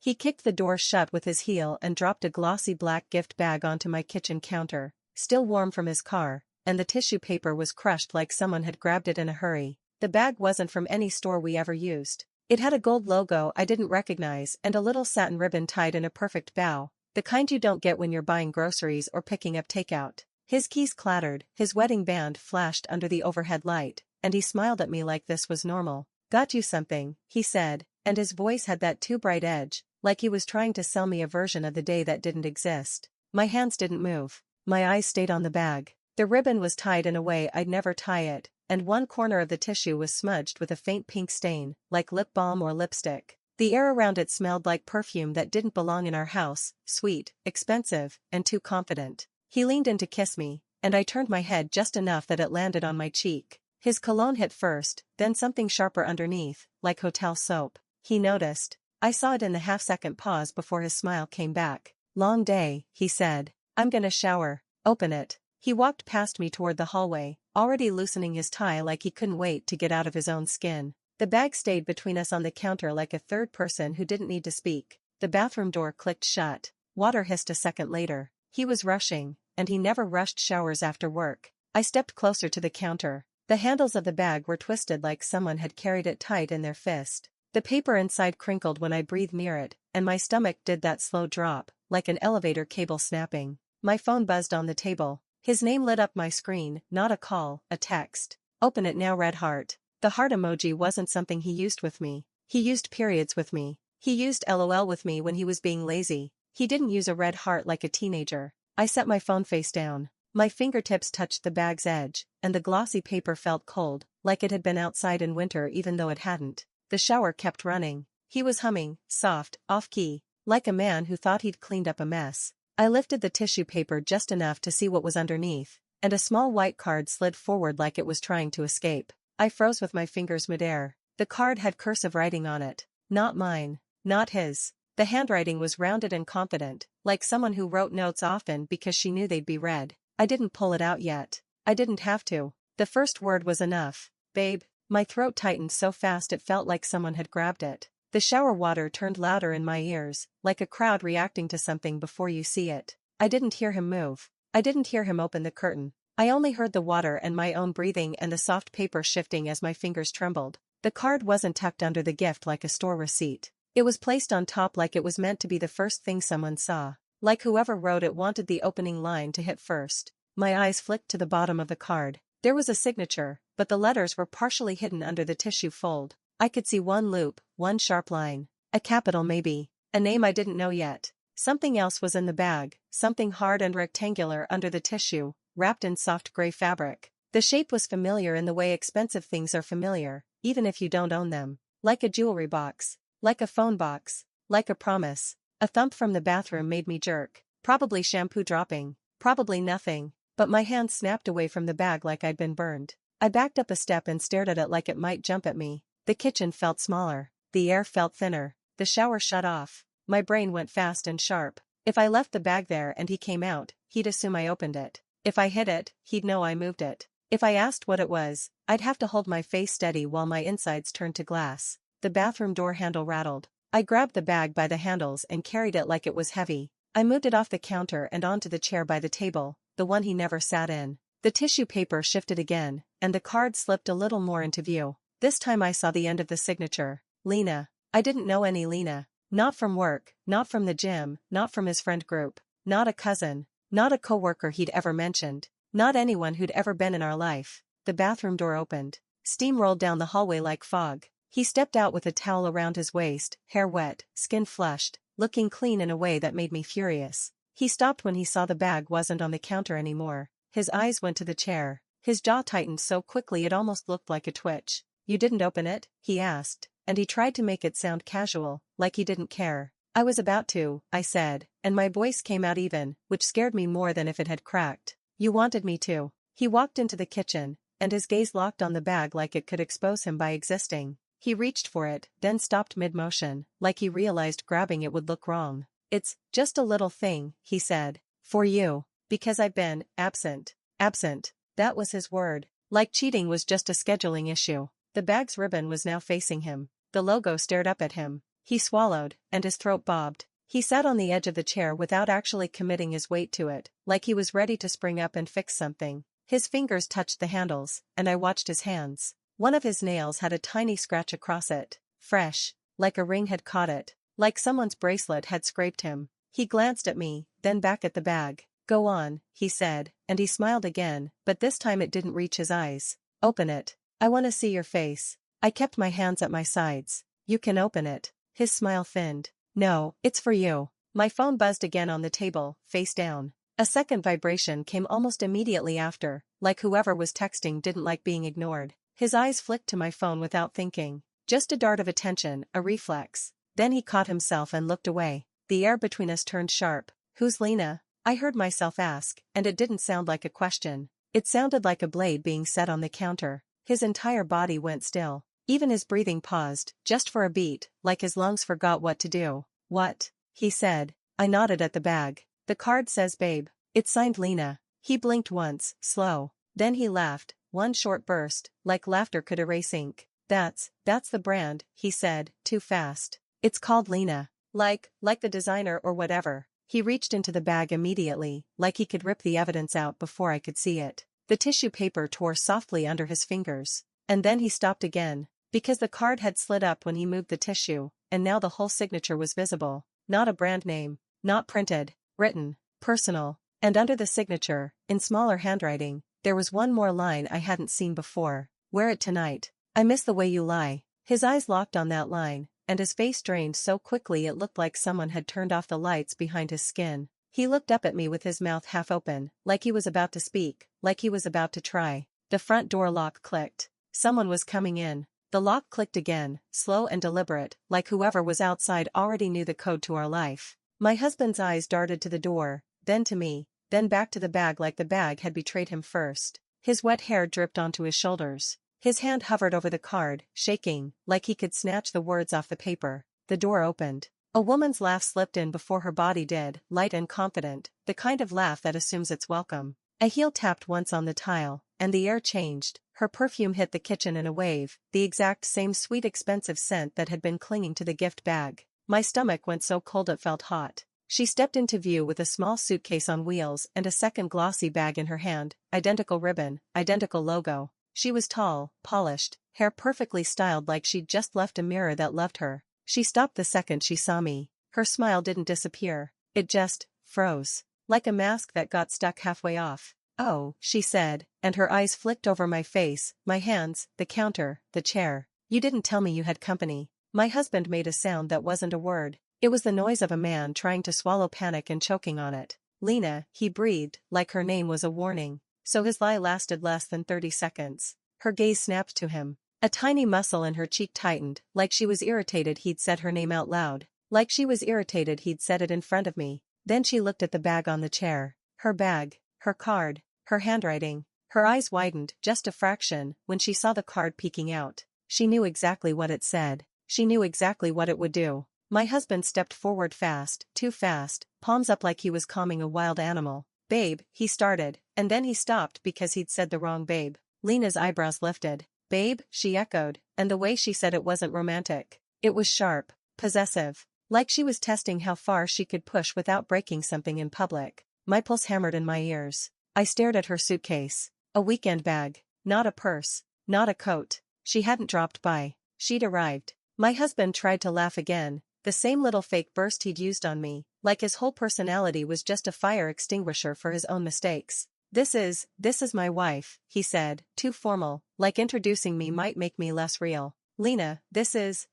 He kicked the door shut with his heel and dropped a glossy black gift bag onto my kitchen counter, still warm from his car, and the tissue paper was crushed like someone had grabbed it in a hurry. The bag wasn't from any store we ever used. It had a gold logo I didn't recognize and a little satin ribbon tied in a perfect bow, the kind you don't get when you're buying groceries or picking up takeout. His keys clattered, his wedding band flashed under the overhead light, and he smiled at me like this was normal. "Got you something," he said, and his voice had that too bright edge, like he was trying to sell me a version of the day that didn't exist. My hands didn't move. My eyes stayed on the bag. The ribbon was tied in a way I'd never tie it, and one corner of the tissue was smudged with a faint pink stain, like lip balm or lipstick. The air around it smelled like perfume that didn't belong in our house, sweet, expensive, and too confident. He leaned in to kiss me, and I turned my head just enough that it landed on my cheek. His cologne hit first, then something sharper underneath, like hotel soap. He noticed. I saw it in the half-second pause before his smile came back. "Long day," he said. "I'm gonna shower. Open it." He walked past me toward the hallway, already loosening his tie like he couldn't wait to get out of his own skin. The bag stayed between us on the counter like a third person who didn't need to speak. The bathroom door clicked shut. Water hissed a second later. He was rushing, and he never rushed showers after work. I stepped closer to the counter. The handles of the bag were twisted like someone had carried it tight in their fist. The paper inside crinkled when I breathed near it, and my stomach did that slow drop, like an elevator cable snapping. My phone buzzed on the table. His name lit up my screen, not a call, a text. "Open it now, red heart." The heart emoji wasn't something he used with me. He used periods with me. He used LOL with me when he was being lazy. He didn't use a red heart like a teenager. I set my phone face down. My fingertips touched the bag's edge, and the glossy paper felt cold, like it had been outside in winter even though it hadn't. The shower kept running. He was humming, soft, off-key, like a man who thought he'd cleaned up a mess. I lifted the tissue paper just enough to see what was underneath, and a small white card slid forward like it was trying to escape. I froze with my fingers midair. The card had cursive writing on it. Not mine. Not his. The handwriting was rounded and confident, like someone who wrote notes often because she knew they'd be read. I didn't pull it out yet. I didn't have to. The first word was enough. "Babe." My throat tightened so fast it felt like someone had grabbed it. The shower water turned louder in my ears, like a crowd reacting to something before you see it. I didn't hear him move. I didn't hear him open the curtain. I only heard the water and my own breathing and the soft paper shifting as my fingers trembled. The card wasn't tucked under the gift like a store receipt. It was placed on top like it was meant to be the first thing someone saw. Like whoever wrote it wanted the opening line to hit first. My eyes flicked to the bottom of the card. There was a signature, but the letters were partially hidden under the tissue fold. I could see one loop, one sharp line. A capital maybe. A name I didn't know yet. Something else was in the bag, something hard and rectangular under the tissue, wrapped in soft gray fabric. The shape was familiar in the way expensive things are familiar, even if you don't own them. Like a jewelry box. Like a phone box. Like a promise. A thump from the bathroom made me jerk. Probably shampoo dropping. Probably nothing. But my hand snapped away from the bag like I'd been burned. I backed up a step and stared at it like it might jump at me. The kitchen felt smaller. The air felt thinner. The shower shut off. My brain went fast and sharp. If I left the bag there and he came out, he'd assume I opened it. If I hid it, he'd know I moved it. If I asked what it was, I'd have to hold my face steady while my insides turned to glass. The bathroom door handle rattled. I grabbed the bag by the handles and carried it like it was heavy. I moved it off the counter and onto the chair by the table, the one he never sat in. The tissue paper shifted again, and the card slipped a little more into view. This time I saw the end of the signature. Lena. I didn't know any Lena. Not from work, not from the gym, not from his friend group. Not a cousin. Not a coworker he'd ever mentioned. Not anyone who'd ever been in our life. The bathroom door opened. Steam rolled down the hallway like fog. He stepped out with a towel around his waist, hair wet, skin flushed, looking clean in a way that made me furious. He stopped when he saw the bag wasn't on the counter anymore. His eyes went to the chair. His jaw tightened so quickly it almost looked like a twitch. "You didn't open it?" he asked, and he tried to make it sound casual, like he didn't care. "I was about to," I said, and my voice came out even, which scared me more than if it had cracked. "You wanted me to." He walked into the kitchen, and his gaze locked on the bag like it could expose him by existing. He reached for it, then stopped mid-motion, like he realized grabbing it would look wrong. "It's just a little thing," he said. "For you. Because I've been absent." Absent. That was his word. Like cheating was just a scheduling issue. The bag's ribbon was now facing him. The logo stared up at him. He swallowed, and his throat bobbed. He sat on the edge of the chair without actually committing his weight to it, like he was ready to spring up and fix something. His fingers touched the handles, and I watched his hands. One of his nails had a tiny scratch across it. Fresh, like a ring had caught it, like someone's bracelet had scraped him. He glanced at me, then back at the bag. "Go on," he said, and he smiled again, but this time it didn't reach his eyes. "Open it. I want to see your face." I kept my hands at my sides. "You can open it." His smile thinned. "No, it's for you." My phone buzzed again on the table, face down. A second vibration came almost immediately after, like whoever was texting didn't like being ignored. His eyes flicked to my phone without thinking. Just a dart of attention, a reflex. Then he caught himself and looked away. The air between us turned sharp. "Who's Lena?" I heard myself ask, and it didn't sound like a question. It sounded like a blade being set on the counter. His entire body went still. Even his breathing paused, just for a beat, like his lungs forgot what to do. "What?" he said. I nodded at the bag. "The card says babe. It's signed Lena." He blinked once, slow. Then he laughed, one short burst, like laughter could erase ink. That's the brand," he said, too fast. "It's called Lena. Like the designer or whatever." He reached into the bag immediately, like he could rip the evidence out before I could see it. The tissue paper tore softly under his fingers. And then he stopped again, because the card had slid up when he moved the tissue, and now the whole signature was visible. Not a brand name, not printed, written, personal. And under the signature, in smaller handwriting, there was one more line I hadn't seen before. "Wear it tonight. I miss the way you lie." His eyes locked on that line, and his face drained so quickly it looked like someone had turned off the lights behind his skin. He looked up at me with his mouth half open, like he was about to speak, like he was about to try. The front door lock clicked. Someone was coming in. The lock clicked again, slow and deliberate, like whoever was outside already knew the code to our life. My husband's eyes darted to the door, then to me, then back to the bag like the bag had betrayed him first. His wet hair dripped onto his shoulders. His hand hovered over the card, shaking, like he could snatch the words off the paper. The door opened. A woman's laugh slipped in before her body did, light and confident, the kind of laugh that assumes it's welcome. A heel tapped once on the tile, and the air changed. Her perfume hit the kitchen in a wave, the exact same sweet expensive scent that had been clinging to the gift bag. My stomach went so cold it felt hot. She stepped into view with a small suitcase on wheels and a second glossy bag in her hand, identical ribbon, identical logo. She was tall, polished, hair perfectly styled like she'd just left a mirror that loved her. She stopped the second she saw me. Her smile didn't disappear. It just froze. Like a mask that got stuck halfway off. "Oh," she said, and her eyes flicked over my face, my hands, the counter, the chair. "You didn't tell me you had company." My husband made a sound that wasn't a word. It was the noise of a man trying to swallow panic and choking on it. "Lena," he breathed, like her name was a warning. So his lie lasted less than 30 seconds. Her gaze snapped to him. A tiny muscle in her cheek tightened, like she was irritated he'd said her name out loud. Like she was irritated he'd said it in front of me. Then she looked at the bag on the chair. Her bag, her card, her handwriting. Her eyes widened just a fraction when she saw the card peeking out. She knew exactly what it said. She knew exactly what it would do. My husband stepped forward fast, too fast, palms up like he was calming a wild animal. "Babe," he started, and then he stopped because he'd said the wrong babe. Lena's eyebrows lifted. "Babe," she echoed, and the way she said it wasn't romantic. It was sharp, possessive. Like she was testing how far she could push without breaking something in public. My pulse hammered in my ears. I stared at her suitcase. A weekend bag. Not a purse. Not a coat. She hadn't dropped by. She'd arrived. My husband tried to laugh again, the same little fake burst he'd used on me, like his whole personality was just a fire extinguisher for his own mistakes. This is my wife," he said, too formal, like introducing me might make me less real. "Lena, this is,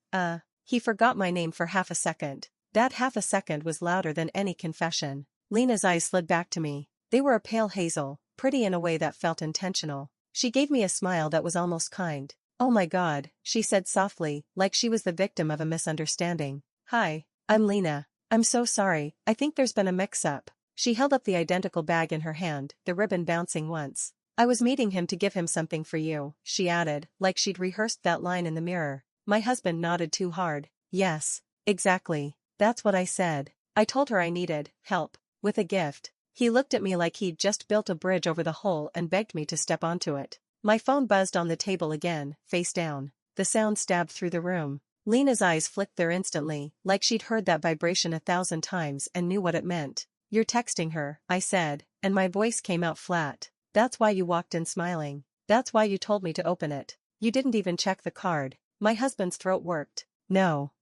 He forgot my name for half a second. That half a second was louder than any confession. Lena's eyes slid back to me. They were a pale hazel, pretty in a way that felt intentional. She gave me a smile that was almost kind. "Oh my God," she said softly, like she was the victim of a misunderstanding. "Hi, I'm Lena. I'm so sorry, I think there's been a mix-up." She held up the identical bag in her hand, the ribbon bouncing once. "I was meeting him to give him something for you," she added, like she'd rehearsed that line in the mirror. My husband nodded too hard. "Yes, exactly. That's what I said. I told her I needed help with a gift." He looked at me like he'd just built a bridge over the hole and begged me to step onto it. My phone buzzed on the table again, face down. The sound stabbed through the room. Lena's eyes flicked there instantly, like she'd heard that vibration 1,000 times and knew what it meant. "You're texting her," I said, and my voice came out flat. "That's why you walked in smiling. That's why you told me to open it. You didn't even check the card." My husband's throat worked. "No.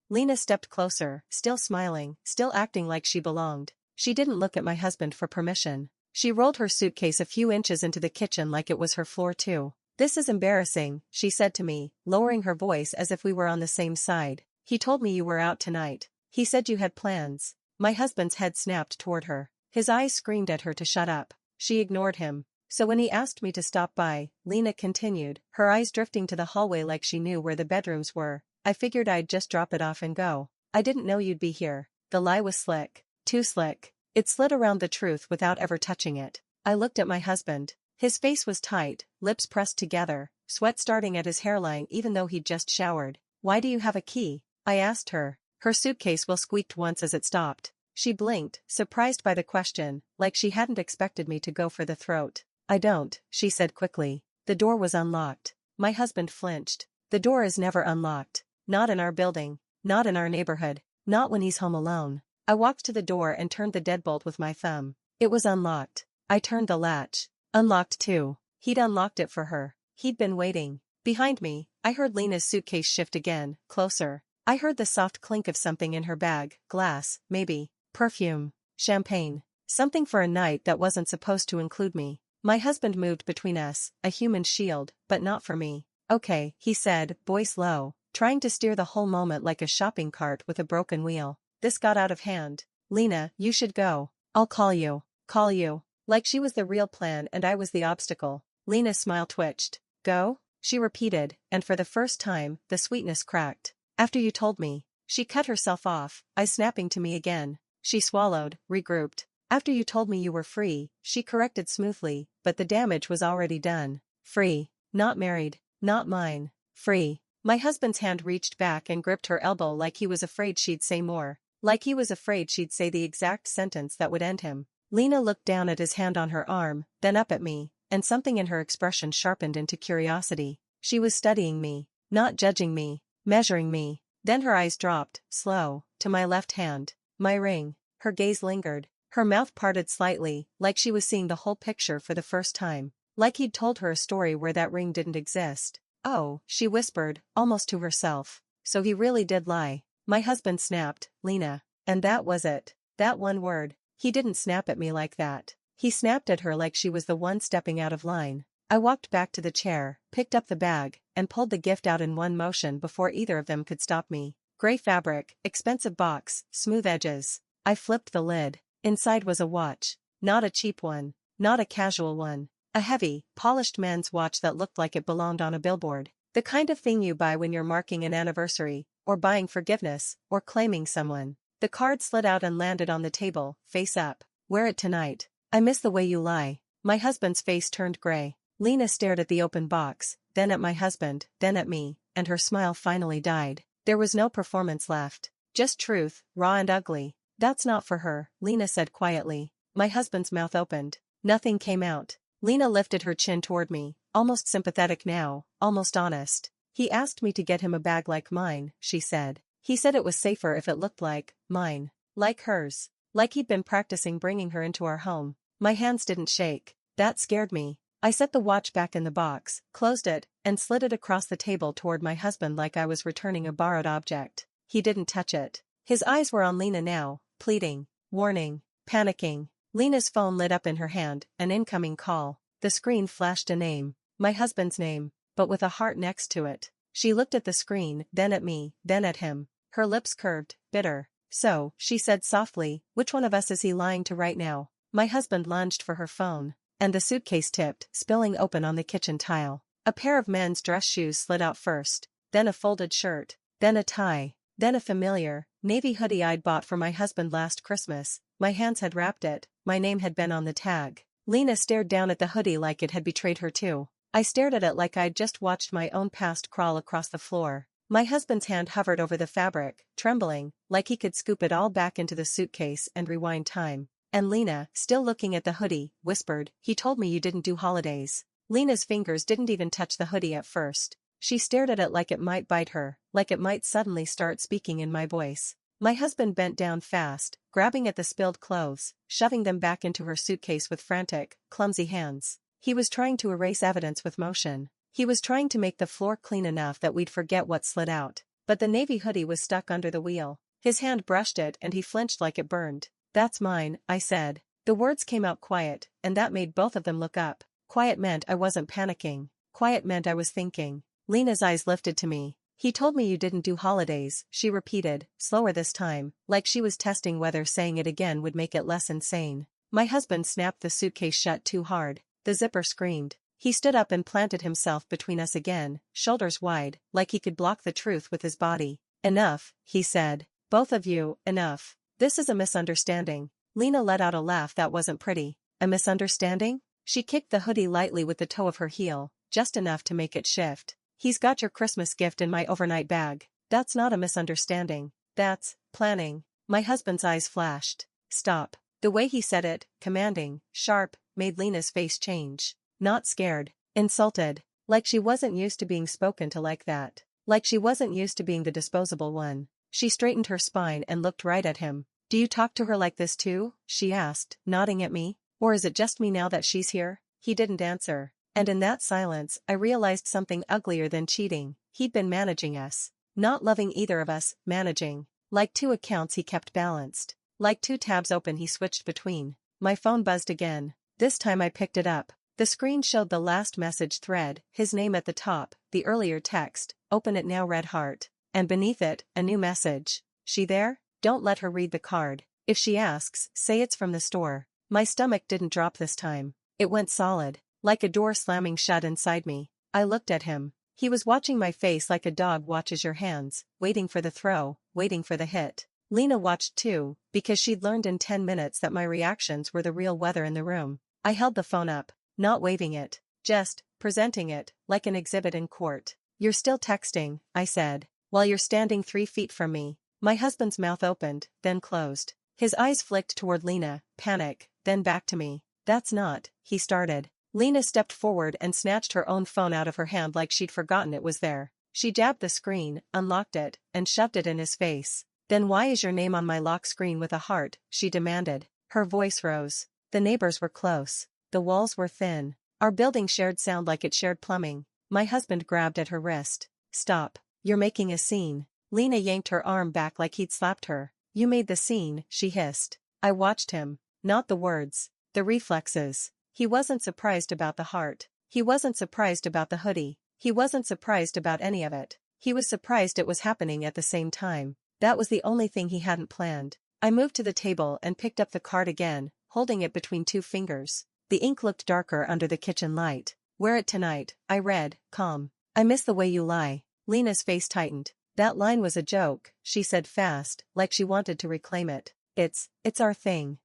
Lena stepped closer, still smiling, still acting like she belonged. She didn't look at my husband for permission. She rolled her suitcase a few inches into the kitchen like it was her floor too. "This is embarrassing," she said to me, lowering her voice as if we were on the same side. "He told me you were out tonight. He said you had plans." My husband's head snapped toward her. His eyes screamed at her to shut up. She ignored him. "So when he asked me to stop by," Lena continued, her eyes drifting to the hallway like she knew where the bedrooms were, "I figured I'd just drop it off and go. I didn't know you'd be here." The lie was slick. Too slick. It slid around the truth without ever touching it. I looked at my husband. His face was tight, lips pressed together, sweat starting at his hairline even though he'd just showered. "Why do you have a key?" I asked her. Her suitcase squeaked once as it stopped. She blinked, surprised by the question, like she hadn't expected me to go for the throat. "I don't," she said quickly. "The door was unlocked." My husband flinched. "The door is never unlocked. Not in our building. Not in our neighborhood. Not when he's home alone." I walked to the door and turned the deadbolt with my thumb. It was unlocked. I turned the latch. Unlocked too. He'd unlocked it for her. He'd been waiting. Behind me, I heard Lena's suitcase shift again, closer. I heard the soft clink of something in her bag, glass, maybe, perfume, champagne. Something for a night that wasn't supposed to include me. My husband moved between us, a human shield, but not for me. "Okay," he said, voice low, trying to steer the whole moment like a shopping cart with a broken wheel. "This got out of hand. Lena, you should go. I'll call you." Call you. Like she was the real plan and I was the obstacle. Lena's smile twitched. "Go?" she repeated, and for the first time, the sweetness cracked. "After you told me." She cut herself off, eyes snapping to me again. She swallowed, regrouped. "After you told me you were free," she corrected smoothly, but the damage was already done. "Free. Not married. Not mine. Free." My husband's hand reached back and gripped her elbow like he was afraid she'd say more. Like he was afraid she'd say the exact sentence that would end him. Lena looked down at his hand on her arm, then up at me, and something in her expression sharpened into curiosity. She was studying me, not judging me, measuring me. Then her eyes dropped, slow, to my left hand. My ring. Her gaze lingered. Her mouth parted slightly, like she was seeing the whole picture for the first time. Like he'd told her a story where that ring didn't exist. "Oh," she whispered, almost to herself. "So he really did lie." My husband snapped, "Lena." And that was it. That one word. He didn't snap at me like that. He snapped at her like she was the one stepping out of line. I walked back to the chair, picked up the bag, and pulled the gift out in one motion before either of them could stop me. Gray fabric, expensive box, smooth edges. I flipped the lid. Inside was a watch. Not a cheap one. Not a casual one. A heavy, polished man's watch that looked like it belonged on a billboard. The kind of thing you buy when you're marking an anniversary, or buying forgiveness, or claiming someone. The card slid out and landed on the table, face up. "Wear it tonight. I miss the way you lie." My husband's face turned gray. Lena stared at the open box, then at my husband, then at me, and her smile finally died. There was no performance left. Just truth, raw and ugly. "That's not for her," Lena said quietly. My husband's mouth opened. Nothing came out. Lena lifted her chin toward me, almost sympathetic now, almost honest. "He asked me to get him a bag like mine," she said. "He said it was safer if it looked like mine. Like hers. Like he'd been practicing bringing her into our home." My hands didn't shake. That scared me. I set the watch back in the box, closed it, and slid it across the table toward my husband like I was returning a borrowed object. He didn't touch it. His eyes were on Lena now, pleading, warning, panicking. Lena's phone lit up in her hand, an incoming call. The screen flashed a name. My husband's name, but with a heart next to it. She looked at the screen, then at me, then at him. Her lips curved, bitter. "So," she said softly, "which one of us is he lying to right now?" My husband lunged for her phone, and the suitcase tipped, spilling open on the kitchen tile. A pair of men's dress shoes slid out first, then a folded shirt, then a tie, then a familiar, navy hoodie I'd bought for my husband last Christmas. My hands had wrapped it, my name had been on the tag. Lena stared down at the hoodie like it had betrayed her too. I stared at it like I'd just watched my own past crawl across the floor. My husband's hand hovered over the fabric, trembling, like he could scoop it all back into the suitcase and rewind time. And Lena, still looking at the hoodie, whispered, "He told me you didn't do holidays." Lena's fingers didn't even touch the hoodie at first. She stared at it like it might bite her, like it might suddenly start speaking in my voice. My husband bent down fast, grabbing at the spilled clothes, shoving them back into her suitcase with frantic, clumsy hands. He was trying to erase evidence with motion. He was trying to make the floor clean enough that we'd forget what slid out. But the navy hoodie was stuck under the wheel. His hand brushed it and he flinched like it burned. "That's mine," I said. The words came out quiet, and that made both of them look up. Quiet meant I wasn't panicking. Quiet meant I was thinking. Lena's eyes lifted to me. "He told me you didn't do holidays," she repeated, slower this time, like she was testing whether saying it again would make it less insane. My husband snapped the suitcase shut too hard. The zipper screamed. He stood up and planted himself between us again, shoulders wide, like he could block the truth with his body. "Enough," he said. "Both of you, enough. This is a misunderstanding." Lena let out a laugh that wasn't pretty. "A misunderstanding?" She kicked the hoodie lightly with the toe of her heel, just enough to make it shift. "He's got your Christmas gift in my overnight bag. That's not a misunderstanding. That's planning." My husband's eyes flashed. "Stop." The way he said it, commanding, sharp, made Lena's face change. Not scared. Insulted. Like she wasn't used to being spoken to like that. Like she wasn't used to being the disposable one. She straightened her spine and looked right at him. "Do you talk to her like this too?" she asked, nodding at me. "Or is it just me now that she's here?" He didn't answer. And in that silence, I realized something uglier than cheating. He'd been managing us. Not loving either of us, managing. Like two accounts he kept balanced. Like two tabs open he switched between. My phone buzzed again. This time I picked it up. The screen showed the last message thread, his name at the top, the earlier text, "Open it now, red heart." And beneath it, a new message. "She there? Don't let her read the card. If she asks, say it's from the store." My stomach didn't drop this time. It went solid, like a door slamming shut inside me. I looked at him. He was watching my face like a dog watches your hands, waiting for the throw, waiting for the hit. Lena watched too, because she'd learned in 10 minutes that my reactions were the real weather in the room. I held the phone up, not waving it, just presenting it, like an exhibit in court. "You're still texting," I said, "while you're standing 3 feet from me." My husband's mouth opened, then closed. His eyes flicked toward Lena, panic, then back to me. "That's not," he started. Lena stepped forward and snatched her own phone out of her hand like she'd forgotten it was there. She jabbed the screen, unlocked it, and shoved it in his face. "Then why is your name on my lock screen with a heart?" she demanded. Her voice rose. The neighbors were close. The walls were thin. Our building shared sound like it shared plumbing. My husband grabbed at her wrist. "Stop. You're making a scene." Lena yanked her arm back like he'd slapped her. "You made the scene," she hissed. I watched him. Not the words. The reflexes. He wasn't surprised about the heart. He wasn't surprised about the hoodie. He wasn't surprised about any of it. He was surprised it was happening at the same time. That was the only thing he hadn't planned. I moved to the table and picked up the card again, holding it between 2 fingers. The ink looked darker under the kitchen light. "Wear it tonight," I read, calm. "I miss the way you lie." Lena's face tightened. "That line was a joke," she said fast, like she wanted to reclaim it. It's our thing."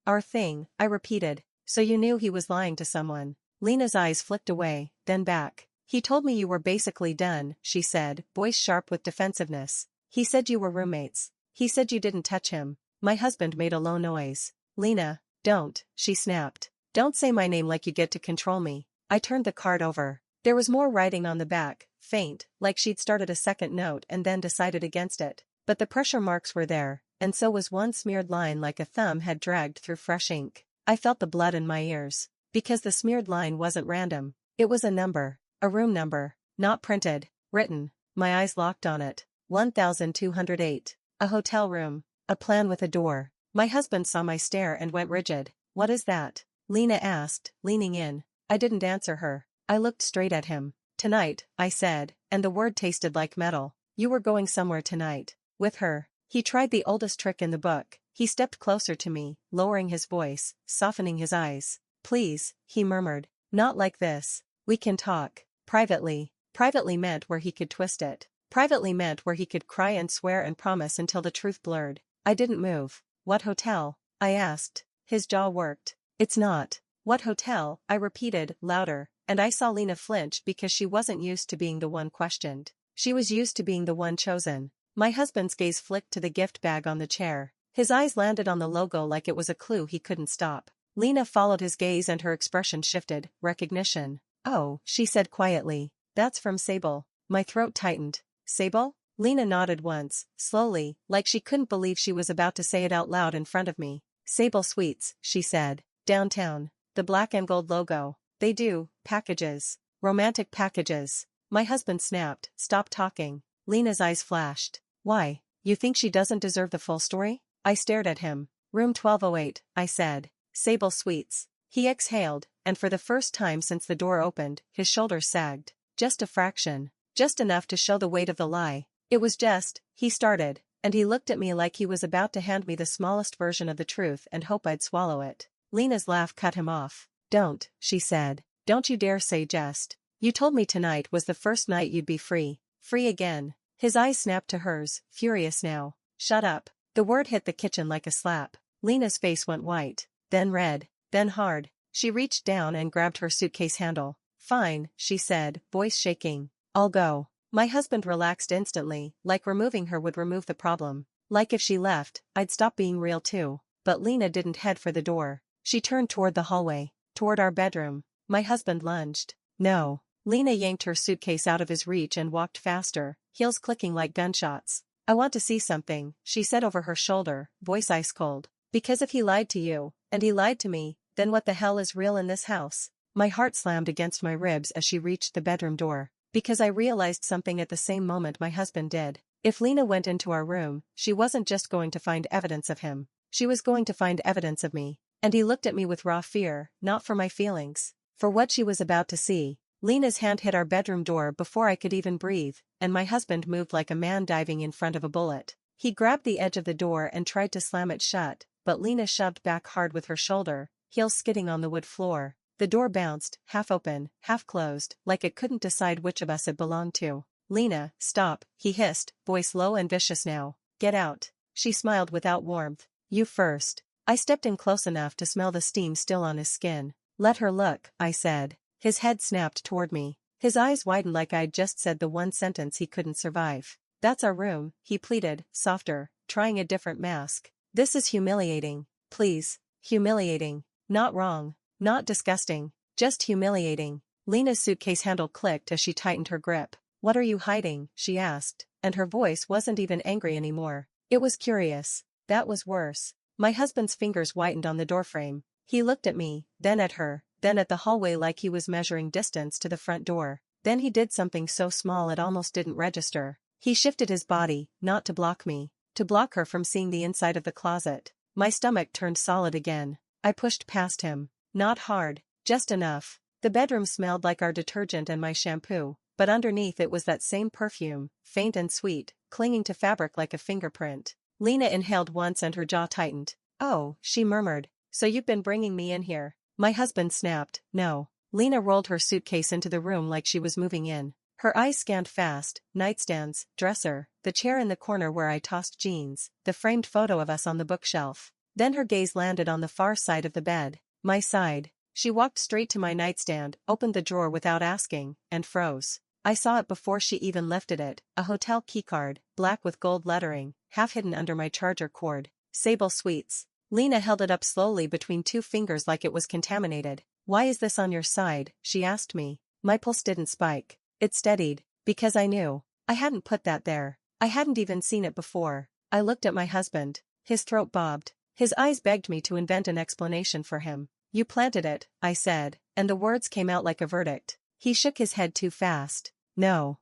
Our thing," I repeated. "So you knew he was lying to someone." Lena's eyes flicked away, then back. "He told me you were basically done," she said, voice sharp with defensiveness. "He said you were roommates. He said you didn't touch him." My husband made a low noise. "Lena, don't," she snapped. "Don't say my name like you get to control me." I turned the card over. There was more writing on the back, faint, like she'd started a second note and then decided against it. But the pressure marks were there, and so was one smeared line like a thumb had dragged through fresh ink. I felt the blood in my ears. Because the smeared line wasn't random. It was a number. A room number. Not printed. Written. My eyes locked on it. 1208. A hotel room. A plan with a door. My husband saw my stare and went rigid. "What is that?" Lena asked, leaning in. I didn't answer her. I looked straight at him. "Tonight," I said, and the word tasted like metal. "You were going somewhere tonight. With her." He tried the oldest trick in the book. He stepped closer to me, lowering his voice, softening his eyes. "Please," he murmured. "Not like this. We can talk. Privately." Privately meant where he could twist it. Privately meant where he could cry and swear and promise until the truth blurred. I didn't move. "What hotel?" I asked. His jaw worked. "It's not." "What hotel?" I repeated, louder, and I saw Lena flinch because she wasn't used to being the one questioned. She was used to being the one chosen. My husband's gaze flicked to the gift bag on the chair. His eyes landed on the logo like it was a clue he couldn't stop. Lena followed his gaze and her expression shifted, recognition. "Oh," she said quietly. That's from Sable. My throat tightened. Sable? Lena nodded once, slowly, like she couldn't believe she was about to say it out loud in front of me. Sable Sweets, she said. Downtown. The black and gold logo. They do, packages. Romantic packages. My husband snapped, stop talking. Lena's eyes flashed. Why? You think she doesn't deserve the full story? I stared at him. Room 1208, I said. Sable Sweets. He exhaled, and for the first time since the door opened, his shoulders sagged. Just a fraction. Just enough to show the weight of the lie. It was just, he started, and he looked at me like he was about to hand me the smallest version of the truth and hope I'd swallow it. Lena's laugh cut him off. Don't, she said. Don't you dare say just. You told me tonight was the first night you'd be free. Free again. His eyes snapped to hers, furious now. Shut up. The word hit the kitchen like a slap. Lena's face went white, then red, then hard. She reached down and grabbed her suitcase handle. Fine, she said, voice shaking. I'll go. My husband relaxed instantly, like removing her would remove the problem. Like if she left, I'd stop being real too. But Lena didn't head for the door. She turned toward the hallway, toward our bedroom. My husband lunged. No. Lena yanked her suitcase out of his reach and walked faster, heels clicking like gunshots. I want to see something, she said over her shoulder, voice ice cold. Because if he lied to you, and he lied to me, then what the hell is real in this house? My heart slammed against my ribs as she reached the bedroom door. Because I realized something at the same moment my husband did. If Lena went into our room, she wasn't just going to find evidence of him. She was going to find evidence of me. And he looked at me with raw fear, not for my feelings. For what she was about to see. Lena's hand hit our bedroom door before I could even breathe, and my husband moved like a man diving in front of a bullet. He grabbed the edge of the door and tried to slam it shut, but Lena shoved back hard with her shoulder, heels skidding on the wood floor. The door bounced, half open, half closed, like it couldn't decide which of us it belonged to. Lena, stop, he hissed, voice low and vicious now. Get out. She smiled without warmth. You first. I stepped in close enough to smell the steam still on his skin. Let her look, I said. His head snapped toward me. His eyes widened like I'd just said the one sentence he couldn't survive. That's our room, he pleaded, softer, trying a different mask. This is humiliating. Please. Humiliating. Not wrong. Not disgusting. Just humiliating. Lena's suitcase handle clicked as she tightened her grip. What are you hiding? She asked, and her voice wasn't even angry anymore. It was curious. That was worse. My husband's fingers whitened on the doorframe. He looked at me, then at her, then at the hallway like he was measuring distance to the front door. Then he did something so small it almost didn't register. He shifted his body, not to block me, to block her from seeing the inside of the closet. My stomach turned solid again. I pushed past him. Not hard, just enough. The bedroom smelled like our detergent and my shampoo, but underneath it was that same perfume, faint and sweet, clinging to fabric like a fingerprint. Lena inhaled once and her jaw tightened. Oh, she murmured. So you've been bringing me in here. My husband snapped. No. Lena rolled her suitcase into the room like she was moving in. Her eyes scanned fast, nightstands, dresser, the chair in the corner where I tossed jeans, the framed photo of us on the bookshelf. Then her gaze landed on the far side of the bed. My side. She walked straight to my nightstand, opened the drawer without asking, and froze. I saw it before she even lifted it, a hotel keycard, black with gold lettering, half hidden under my charger cord. Sable Sweets. Lena held it up slowly between two fingers like it was contaminated. Why is this on your side? She asked me. My pulse didn't spike. It steadied. Because I knew. I hadn't put that there. I hadn't even seen it before. I looked at my husband. His throat bobbed. His eyes begged me to invent an explanation for him. You planted it, I said, and the words came out like a verdict. He shook his head too fast. No.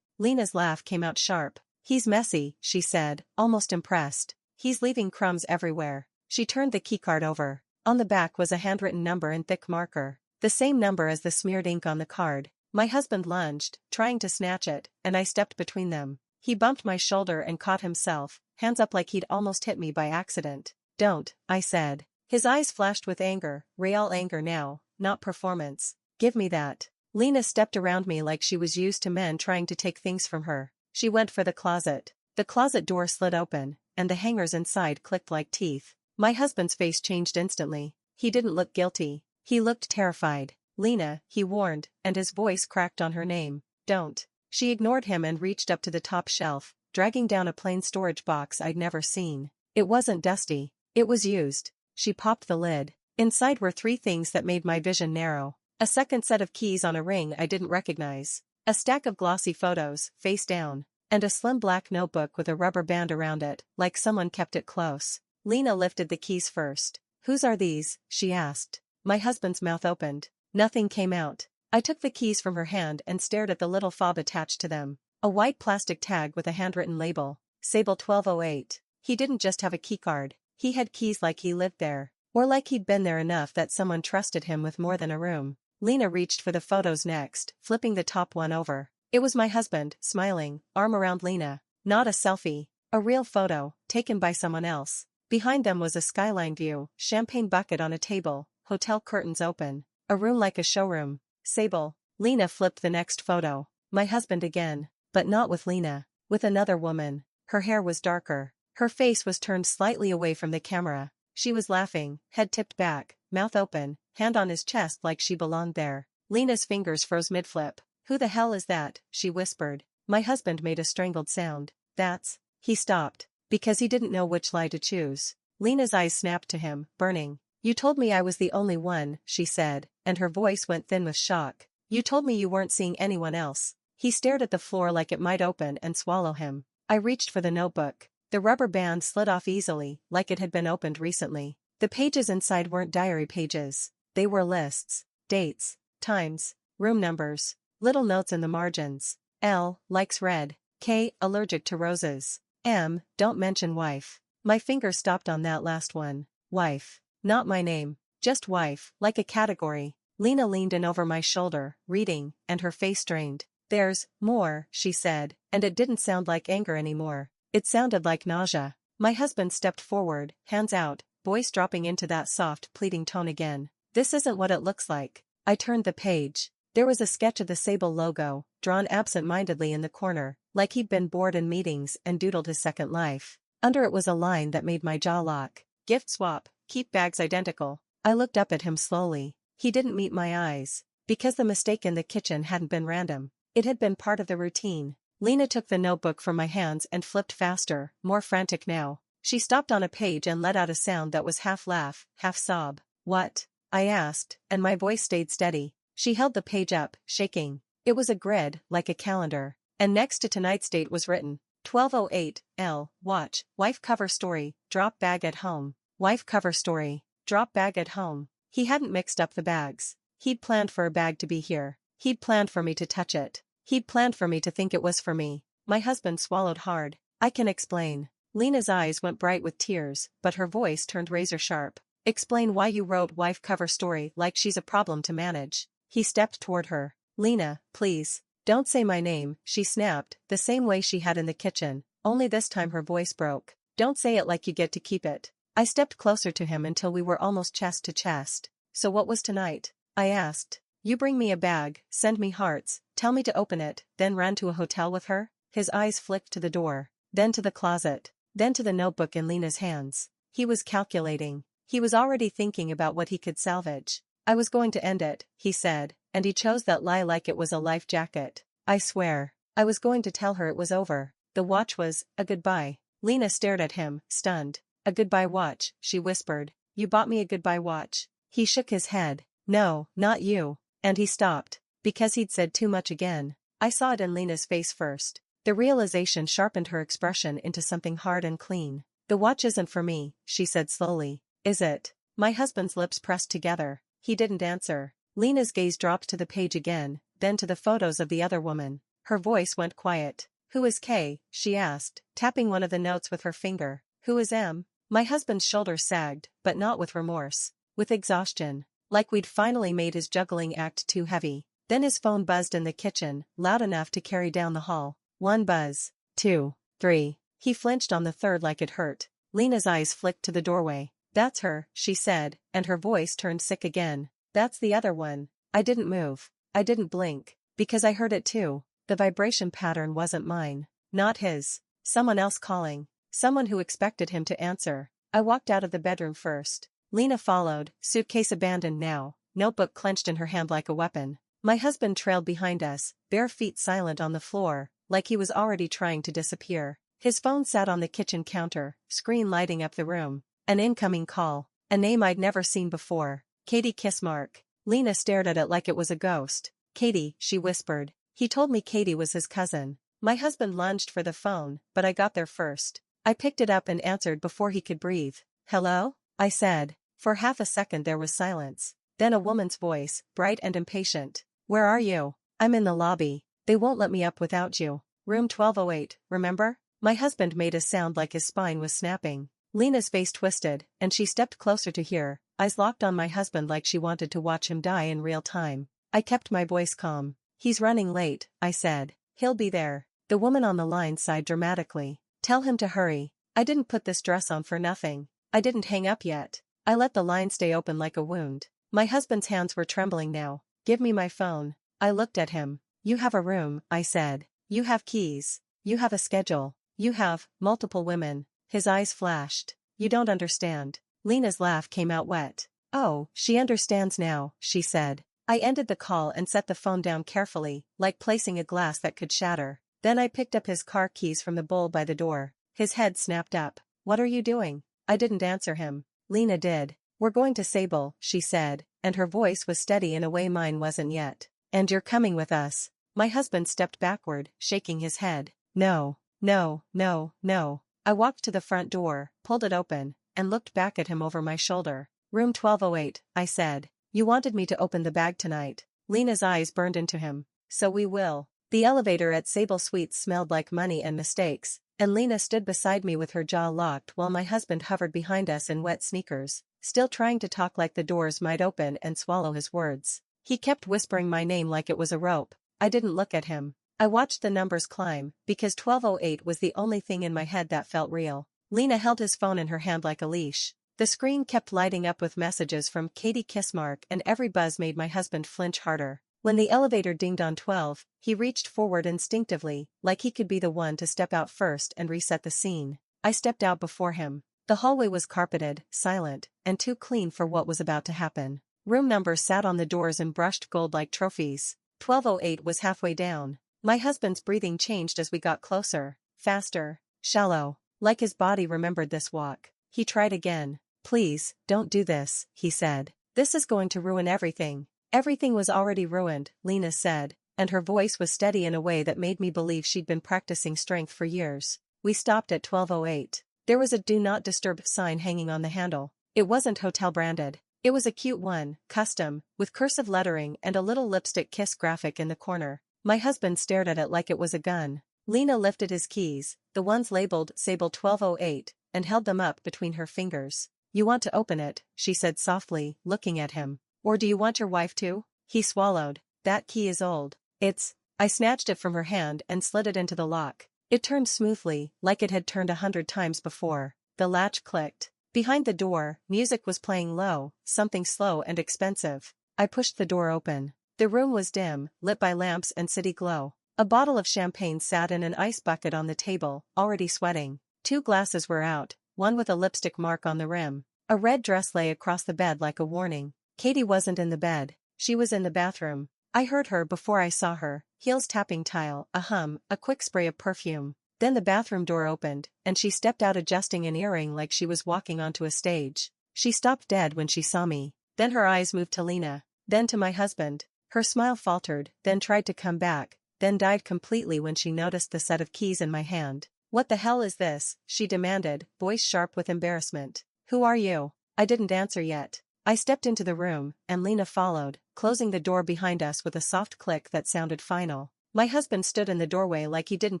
Lena's laugh came out sharp. He's messy, she said, almost impressed. He's leaving crumbs everywhere. She turned the keycard over. On the back was a handwritten number in thick marker. The same number as the smeared ink on the card. My husband lunged, trying to snatch it, and I stepped between them. He bumped my shoulder and caught himself, hands up like he'd almost hit me by accident. Don't, I said. His eyes flashed with anger, real anger now, not performance. Give me that. Lena stepped around me like she was used to men trying to take things from her. She went for the closet. The closet door slid open, and the hangers inside clicked like teeth. My husband's face changed instantly. He didn't look guilty. He looked terrified. Lena, he warned, and his voice cracked on her name. Don't. She ignored him and reached up to the top shelf, dragging down a plain storage box I'd never seen. It wasn't dusty. It was used. She popped the lid. Inside were three things that made my vision narrow. A second set of keys on a ring I didn't recognize. A stack of glossy photos, face down, and a slim black notebook with a rubber band around it, like someone kept it close. Lena lifted the keys first. "Whose are these?" she asked. My husband's mouth opened. Nothing came out. I took the keys from her hand and stared at the little fob attached to them. A white plastic tag with a handwritten label. Sable 1208. He didn't just have a keycard. He had keys like he lived there. Or like he'd been there enough that someone trusted him with more than a room. Lena reached for the photos next, flipping the top one over. It was my husband, smiling, arm around Lena. Not a selfie. A real photo, taken by someone else. Behind them was a skyline view, champagne bucket on a table, hotel curtains open. A room like a showroom. Sable. Lena flipped the next photo. My husband again. But not with Lena. With another woman. Her hair was darker. Her face was turned slightly away from the camera. She was laughing, head tipped back, mouth open, hand on his chest like she belonged there. Lena's fingers froze mid-flip. "Who the hell is that?" she whispered. My husband made a strangled sound. "That's..." He stopped. Because he didn't know which lie to choose. Lena's eyes snapped to him, burning. "You told me I was the only one," she said, and her voice went thin with shock. "You told me you weren't seeing anyone else." He stared at the floor like it might open and swallow him. I reached for the notebook. The rubber band slid off easily, like it had been opened recently. The pages inside weren't diary pages. They were lists, dates, times, room numbers, little notes in the margins. L, likes red. K, allergic to roses. M, don't mention wife. My finger stopped on that last one. Wife. Not my name. Just wife, like a category. Lena leaned in over my shoulder, reading, and her face strained. "There's more," she said, and it didn't sound like anger anymore. It sounded like nausea. My husband stepped forward, hands out, voice dropping into that soft, pleading tone again. "This isn't what it looks like." I turned the page. There was a sketch of the Sable logo, drawn absent-mindedly in the corner, like he'd been bored in meetings and doodled his second life. Under it was a line that made my jaw lock. "Gift swap, keep bags identical." I looked up at him slowly. He didn't meet my eyes. Because the mistake in the kitchen hadn't been random. It had been part of the routine. Lena took the notebook from my hands and flipped faster, more frantic now. She stopped on a page and let out a sound that was half laugh, half sob. "What?" I asked, and my voice stayed steady. She held the page up, shaking. It was a grid, like a calendar. And next to tonight's date was written, 12:08, L, watch, wife cover story, drop bag at home. Wife cover story, drop bag at home. He hadn't mixed up the bags. He'd planned for a bag to be here. He'd planned for me to touch it. He'd planned for me to think it was for me. My husband swallowed hard. "I can explain." Lena's eyes went bright with tears, but her voice turned razor sharp. "Explain why you wrote wife cover story like she's a problem to manage." He stepped toward her. "Lena, please. Don't say my name," she snapped, the same way she had in the kitchen, only this time her voice broke. "Don't say it like you get to keep it." I stepped closer to him until we were almost chest to chest. "So what was tonight?" I asked. "You bring me a bag, send me hearts, tell me to open it, then run to a hotel with her?" His eyes flicked to the door, then to the closet, then to the notebook in Lena's hands. He was calculating. He was already thinking about what he could salvage. "I was going to end it," he said, and he chose that lie like it was a life jacket. "I swear. I was going to tell her it was over. The watch was a goodbye." Lena stared at him, stunned. "A goodbye watch," she whispered. "You bought me a goodbye watch." He shook his head. "No, not you." And he stopped. Because he'd said too much again. I saw it in Lena's face first. The realization sharpened her expression into something hard and clean. "The watch isn't for me," she said slowly. "Is it?" My husband's lips pressed together. He didn't answer. Lena's gaze dropped to the page again, then to the photos of the other woman. Her voice went quiet. "Who is K?" she asked, tapping one of the notes with her finger. "Who is M?" My husband's shoulders sagged, but not with remorse. With exhaustion. Like we'd finally made his juggling act too heavy. Then his phone buzzed in the kitchen, loud enough to carry down the hall. One buzz. 2. 3. He flinched on the third like it hurt. Lena's eyes flicked to the doorway. "That's her," she said, and her voice turned sick again. "That's the other one." I didn't move. I didn't blink. Because I heard it too. The vibration pattern wasn't mine. Not his. Someone else calling. Someone who expected him to answer. I walked out of the bedroom first. Lena followed, suitcase abandoned now, notebook clenched in her hand like a weapon. My husband trailed behind us, bare feet silent on the floor, like he was already trying to disappear. His phone sat on the kitchen counter, screen lighting up the room. An incoming call. A name I'd never seen before. Katie Kissmark. Lena stared at it like it was a ghost. "Katie," she whispered. He told me Katie was his cousin. My husband lunged for the phone, but I got there first. I picked it up and answered before he could breathe. "Hello?" I said. For half a second there was silence. Then a woman's voice, bright and impatient. "Where are you?" "I'm in the lobby. They won't let me up without you. Room 1208, remember?" My husband made a sound like his spine was snapping. Lena's face twisted, and she stepped closer to hear, eyes locked on my husband like she wanted to watch him die in real time. I kept my voice calm. "He's running late," I said. "He'll be there." The woman on the line sighed dramatically. "Tell him to hurry. I didn't put this dress on for nothing. I didn't hang up yet." I let the line stay open like a wound. My husband's hands were trembling now. "Give me my phone." I looked at him. "You have a room," I said. "You have keys. You have a schedule. You have multiple women." His eyes flashed. "You don't understand." Lena's laugh came out wet. "Oh, she understands now," she said. I ended the call and set the phone down carefully, like placing a glass that could shatter. Then I picked up his car keys from the bowl by the door. His head snapped up. "What are you doing?" I didn't answer him. Lena did. "We're going to Sable," she said, and her voice was steady in a way mine wasn't yet. "And you're coming with us." My husband stepped backward, shaking his head. "No, no, no, no." I walked to the front door, pulled it open, and looked back at him over my shoulder. "Room 1208, I said. You wanted me to open the bag tonight." Lena's eyes burned into him. "So we will." The elevator at Sable Suites smelled like money and mistakes, and Lena stood beside me with her jaw locked while my husband hovered behind us in wet sneakers, still trying to talk like the doors might open and swallow his words. He kept whispering my name like it was a rope. I didn't look at him. I watched the numbers climb, because 1208 was the only thing in my head that felt real. Lena held his phone in her hand like a leash. The screen kept lighting up with messages from Katie Kissmark, and every buzz made my husband flinch harder. When the elevator dinged on 12, he reached forward instinctively, like he could be the one to step out first and reset the scene. I stepped out before him. The hallway was carpeted, silent, and too clean for what was about to happen. Room numbers sat on the doors in brushed gold like trophies. 1208 was halfway down. My husband's breathing changed as we got closer. Faster. Shallow. Like his body remembered this walk. He tried again. "Please, don't do this," he said. "This is going to ruin everything." "Everything was already ruined," Lena said, and her voice was steady in a way that made me believe she'd been practicing strength for years. We stopped at 1208. There was a "Do Not Disturb" sign hanging on the handle. It wasn't hotel branded. It was a cute one, custom, with cursive lettering and a little lipstick kiss graphic in the corner. My husband stared at it like it was a gun. Lena lifted his keys, the ones labeled Sable 1208, and held them up between her fingers. "You want to open it," she said softly, looking at him. "Or do you want your wife to?" He swallowed. "That key is old. It's..." I snatched it from her hand and slid it into the lock. It turned smoothly, like it had turned 100 times before. The latch clicked. Behind the door, music was playing low, something slow and expensive. I pushed the door open. The room was dim, lit by lamps and city glow. A bottle of champagne sat in an ice bucket on the table, already sweating. 2 glasses were out, one with a lipstick mark on the rim. A red dress lay across the bed like a warning. Katie wasn't in the bed. She was in the bathroom. I heard her before I saw her, heels tapping tile, a hum, a quick spray of perfume. Then the bathroom door opened, and she stepped out adjusting an earring like she was walking onto a stage. She stopped dead when she saw me. Then her eyes moved to Lena, then to my husband. Her smile faltered, then tried to come back, then died completely when she noticed the set of keys in my hand. "What the hell is this?" she demanded, voice sharp with embarrassment. "Who are you?" I didn't answer yet. I stepped into the room, and Lena followed, closing the door behind us with a soft click that sounded final. My husband stood in the doorway like he didn't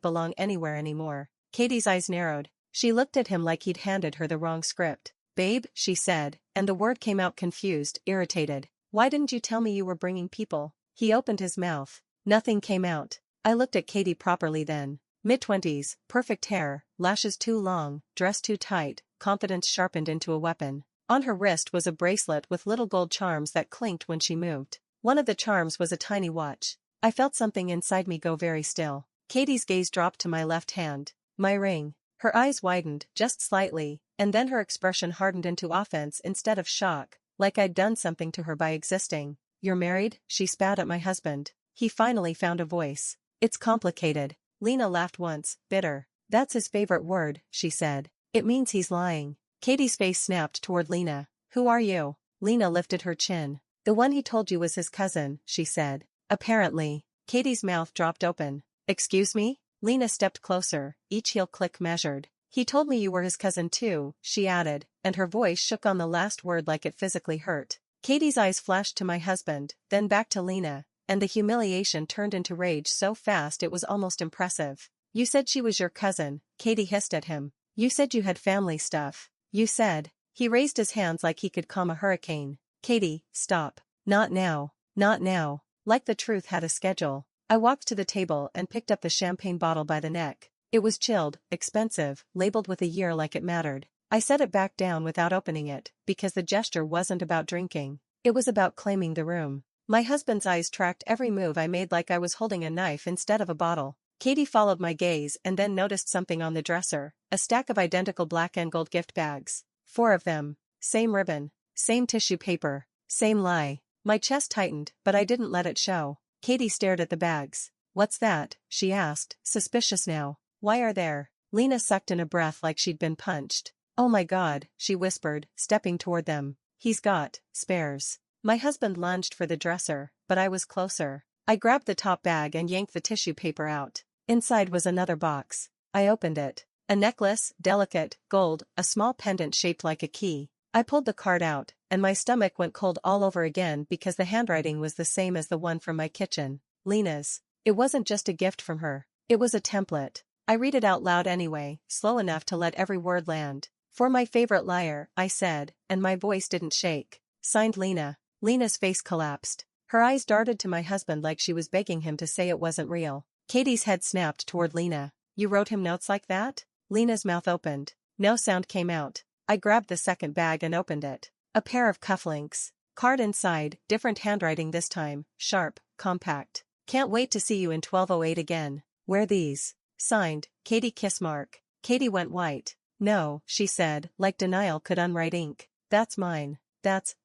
belong anywhere anymore. Katie's eyes narrowed. She looked at him like he'd handed her the wrong script. "Babe," she said, and the word came out confused, irritated. "Why didn't you tell me you were bringing people?" He opened his mouth. Nothing came out. I looked at Katie properly then. Mid-20s, perfect hair, lashes too long, dress too tight, confidence sharpened into a weapon. On her wrist was a bracelet with little gold charms that clinked when she moved. One of the charms was a tiny watch. I felt something inside me go very still. Katie's gaze dropped to my left hand. My ring. Her eyes widened, just slightly, and then her expression hardened into offense instead of shock, like I'd done something to her by existing. "You're married?" she spat at my husband. He finally found a voice. "It's complicated." Lena laughed once, bitter. "That's his favorite word," she said. "It means he's lying." Katie's face snapped toward Lena. "Who are you?" Lena lifted her chin. "The one he told you was his cousin," she said. "Apparently." Katie's mouth dropped open. Excuse me? Lena stepped closer, each heel click measured. He told me you were his cousin too, she added, and her voice shook on the last word like it physically hurt. Katie's eyes flashed to my husband, then back to Lena, and the humiliation turned into rage so fast it was almost impressive. You said she was your cousin, Katie hissed at him. You said you had family stuff. You said. He raised his hands like he could calm a hurricane. Katie, stop. Not now. Not now. Like the truth had a schedule. I walked to the table and picked up the champagne bottle by the neck. It was chilled, expensive, labeled with a year like it mattered. I set it back down without opening it, because the gesture wasn't about drinking. It was about claiming the room. My husband's eyes tracked every move I made like I was holding a knife instead of a bottle. Katie followed my gaze and then noticed something on the dresser, a stack of identical black and gold gift bags. 4 of them. Same ribbon. Same tissue paper. Same lie. My chest tightened, but I didn't let it show. Katie stared at the bags. What's that? She asked, suspicious now. Why are there? Lena sucked in a breath like she'd been punched. Oh my God, she whispered, stepping toward them. He's got spares. My husband lunged for the dresser, but I was closer. I grabbed the top bag and yanked the tissue paper out. Inside was another box. I opened it. A necklace, delicate, gold, a small pendant shaped like a key. I pulled the card out, and my stomach went cold all over again because the handwriting was the same as the one from my kitchen. Lena's. It wasn't just a gift from her. It was a template. I read it out loud anyway, slow enough to let every word land. For my favorite liar, I said, and my voice didn't shake. Signed Lena. Lena's face collapsed. Her eyes darted to my husband like she was begging him to say it wasn't real. Katie's head snapped toward Lena. You wrote him notes like that? Lena's mouth opened. No sound came out. I grabbed the second bag and opened it. A pair of cufflinks. Card inside, different handwriting this time, sharp, compact. Can't wait to see you in 1208 again. Wear these. Signed, Katie Kissmark. Katie went white. No, she said, like denial could unwrite ink. That's mine.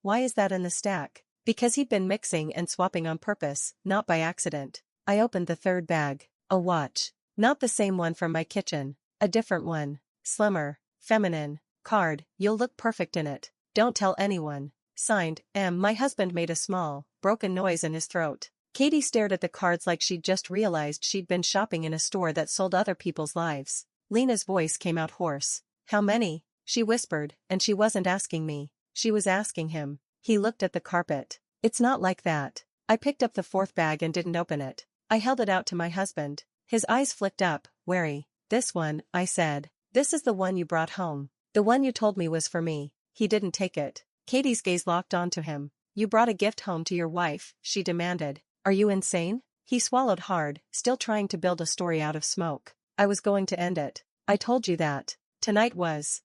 Why is that in the stack? Because he'd been mixing and swapping on purpose, not by accident. I opened the third bag. A watch. Not the same one from my kitchen. A different one. Slimmer. Feminine. Card, you'll look perfect in it. Don't tell anyone. Signed, M. My husband made a small, broken noise in his throat. Katie stared at the cards like she'd just realized she'd been shopping in a store that sold other people's lives. Lena's voice came out hoarse. How many? She whispered, and she wasn't asking me. She was asking him. He looked at the carpet. It's not like that. I picked up the fourth bag and didn't open it. I held it out to my husband. His eyes flicked up, wary. This one, I said. This is the one you brought home. The one you told me was for me. He didn't take it. Katie's gaze locked onto him. You brought a gift home to your wife, she demanded. Are you insane? He swallowed hard, still trying to build a story out of smoke. I was going to end it. I told you that. Tonight was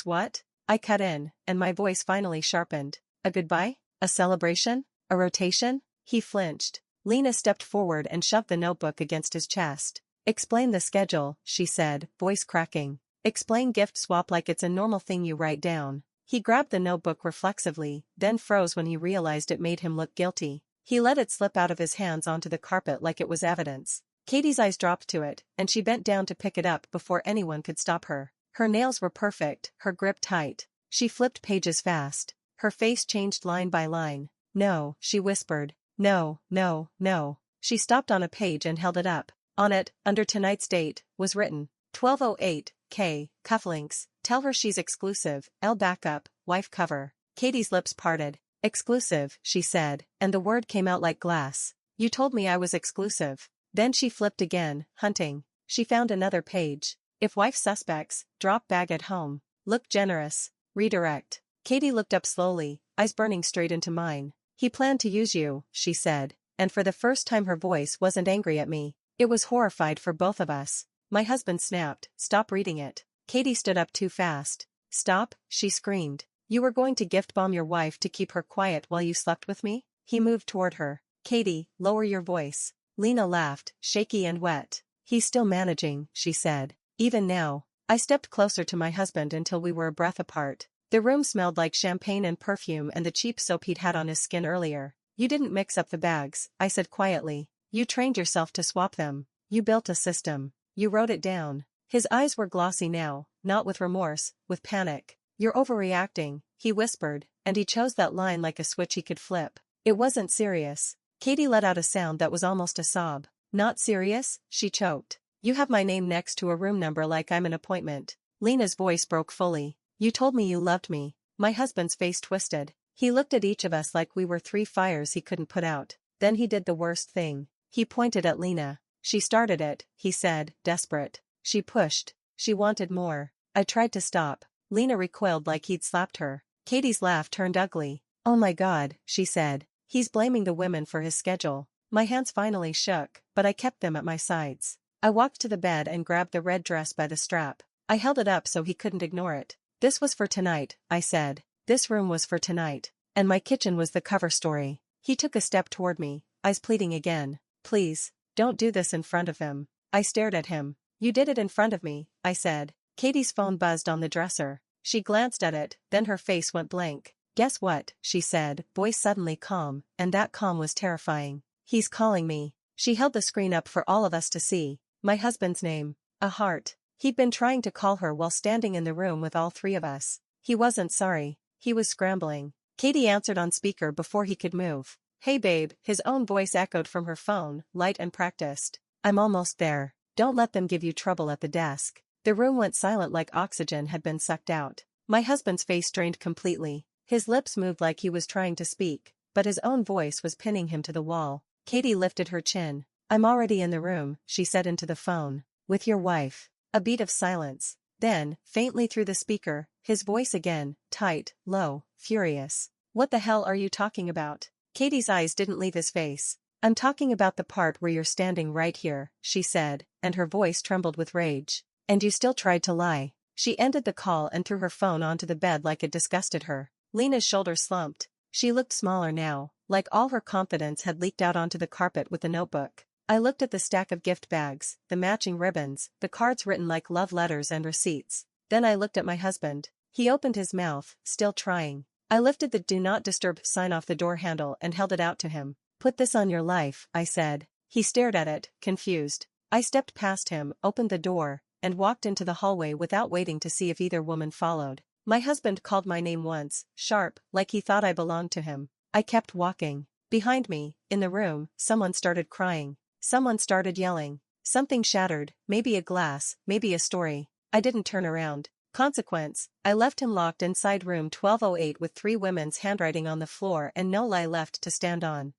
what? I cut in, and my voice finally sharpened. A goodbye? A celebration? A rotation? He flinched. Lena stepped forward and shoved the notebook against his chest. Explain the schedule, she said, voice cracking. Explain gift swap like it's a normal thing you write down. He grabbed the notebook reflexively, then froze when he realized it made him look guilty. He let it slip out of his hands onto the carpet like it was evidence. Katie's eyes dropped to it, and she bent down to pick it up before anyone could stop her. Her nails were perfect, her grip tight. She flipped pages fast. Her face changed line by line. No, she whispered. No, no, no. She stopped on a page and held it up. On it, under tonight's date, was written, 1208, K, cufflinks, tell her she's exclusive, L backup, wife cover. Katie's lips parted. Exclusive, she said, and the word came out like glass. You told me I was exclusive. Then she flipped again, hunting. She found another page. If wife suspects, drop bag at home. Look generous. Redirect. Katie looked up slowly, eyes burning straight into mine. He planned to use you, she said, and for the first time her voice wasn't angry at me. It was horrified for both of us. My husband snapped, stop reading it. Katie stood up too fast. Stop, she screamed. You were going to gift bomb your wife to keep her quiet while you slept with me? He moved toward her. Katie, lower your voice. Lena laughed, shaky and wet. He's still managing, she said. Even now. I stepped closer to my husband until we were a breath apart. The room smelled like champagne and perfume and the cheap soap he'd had on his skin earlier. You didn't mix up the bags, I said quietly. You trained yourself to swap them. You built a system. You wrote it down. His eyes were glossy now, not with remorse, with panic. You're overreacting, he whispered, and he chose that line like a switch he could flip. It wasn't serious. Katie let out a sound that was almost a sob. Not serious, she choked. You have my name next to a room number like I'm an appointment. Lena's voice broke fully. You told me you loved me. My husband's face twisted. He looked at each of us like we were three fires he couldn't put out. Then he did the worst thing. He pointed at Lena. She started it, he said, desperate. She pushed. She wanted more. I tried to stop. Lena recoiled like he'd slapped her. Katie's laugh turned ugly. Oh my God, she said. He's blaming the women for his schedule. My hands finally shook, but I kept them at my sides. I walked to the bed and grabbed the red dress by the strap. I held it up so he couldn't ignore it. This was for tonight, I said. This room was for tonight. And my kitchen was the cover story. He took a step toward me, eyes pleading again. Please, don't do this in front of him. I stared at him. You did it in front of me, I said. Katie's phone buzzed on the dresser. She glanced at it, then her face went blank. Guess what, she said, voice suddenly calm, and that calm was terrifying. He's calling me. She held the screen up for all of us to see. My husband's name. A heart. He'd been trying to call her while standing in the room with all three of us. He wasn't sorry. He was scrambling. Katie answered on speaker before he could move. Hey babe, his own voice echoed from her phone, light and practiced. I'm almost there. Don't let them give you trouble at the desk. The room went silent like oxygen had been sucked out. My husband's face drained completely. His lips moved like he was trying to speak, but his own voice was pinning him to the wall. Katie lifted her chin. I'm already in the room, she said into the phone. With your wife. A beat of silence. Then, faintly through the speaker, his voice again, tight, low, furious. What the hell are you talking about? Katie's eyes didn't leave his face. I'm talking about the part where you're standing right here, she said, and her voice trembled with rage. And you still tried to lie. She ended the call and threw her phone onto the bed like it disgusted her. Lena's shoulders slumped. She looked smaller now, like all her confidence had leaked out onto the carpet with the notebook. I looked at the stack of gift bags, the matching ribbons, the cards written like love letters and receipts. Then I looked at my husband. He opened his mouth, still trying. I lifted the do not disturb sign off the door handle and held it out to him. Put this on your life, I said. He stared at it, confused. I stepped past him, opened the door, and walked into the hallway without waiting to see if either woman followed. My husband called my name once, sharp, like he thought I belonged to him. I kept walking. Behind me, in the room, someone started crying. Someone started yelling. Something shattered, maybe a glass, maybe a story. I didn't turn around. Consequence, I left him locked inside room 1208 with three women's handwriting on the floor and no lie left to stand on.